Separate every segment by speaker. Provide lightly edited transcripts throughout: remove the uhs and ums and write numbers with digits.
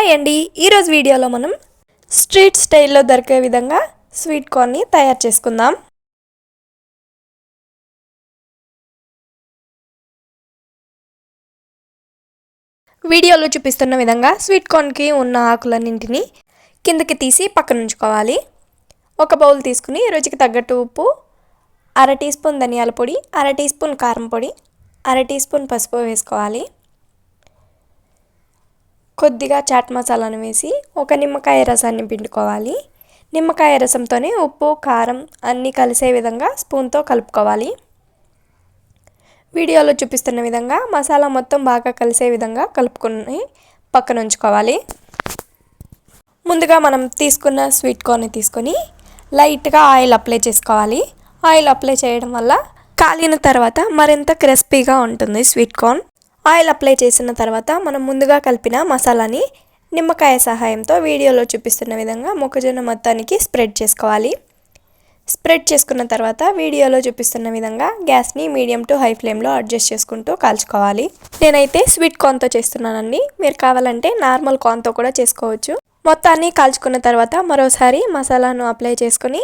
Speaker 1: Hi అండి, ఈరోజు వీడియోలో మనం స్ట్రీట్ స్టైల్లో దొరికే విధంగా స్వీట్ కార్న్ని తయారు చేసుకుందాం. వీడియోలో చూపిస్తున్న విధంగా స్వీట్ కార్న్కి ఉన్న ఆకులన్నింటినీ కిందకి తీసి పక్కన ఉంచుకోవాలి. ఒక బౌల్ తీసుకుని రుచికి తగ్గట్టు ఉప్పు, అర టీ స్పూన్ ధనియాల పొడి, అర టీ స్పూన్ కారం పొడి, అర టీ స్పూన్ పసుపు వేసుకోవాలి. కొద్దిగా చాట్ మసాలాను వేసి ఒక నిమ్మకాయ రసాన్ని పిండుకోవాలి. నిమ్మకాయ రసంతోనే ఉప్పు కారం అన్నీ కలిసే విధంగా స్పూన్తో కలుపుకోవాలి. వీడియోలో చూపిస్తున్న విధంగా మసాలా మొత్తం బాగా కలిసే విధంగా కలుపుకొని పక్కన ఉంచుకోవాలి. ముందుగా మనం తీసుకున్న స్వీట్ కార్న్ తీసుకొని లైట్గా ఆయిల్ అప్లై చేసుకోవాలి. ఆయిల్ అప్లై చేయడం వల్ల కాలిన తర్వాత మరింత క్రిస్పీగా ఉంటుంది స్వీట్ కార్న్. ఆయిల్ అప్లై చేసిన తర్వాత మనం ముందుగా కలిపిన మసాలాని నిమ్మకాయ సహాయంతో వీడియోలో చూపిస్తున్న విధంగా మొక్కజొన్న మొత్తానికి స్ప్రెడ్ చేసుకోవాలి. స్ప్రెడ్ చేసుకున్న తర్వాత వీడియోలో చూపిస్తున్న విధంగా గ్యాస్ని మీడియం టు హై ఫ్లేమ్లో అడ్జస్ట్ చేసుకుంటూ కాల్చుకోవాలి. నేనైతే స్వీట్ కార్న్తో చేస్తున్నానండి, మీరు కావాలంటే నార్మల్ కార్న్తో కూడా చేసుకోవచ్చు. మొత్తాన్ని కాల్చుకున్న తర్వాత మరోసారి మసాలాను అప్లై చేసుకొని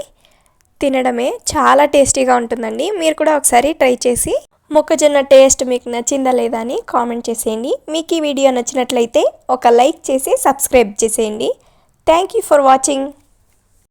Speaker 1: తినడమే చాలా టేస్టీగా ఉంటుందండి. మీరు కూడా ఒకసారి ట్రై చేసి మొక్కజొన్న టేస్ట్ మీకు నచ్చిందా లేదా అని కామెంట్ చేసేయండి. మీకు ఈ వీడియో నచ్చినట్లయితే ఒక లైక్ చేసి సబ్స్క్రైబ్ చేసేయండి. Thank you for watching.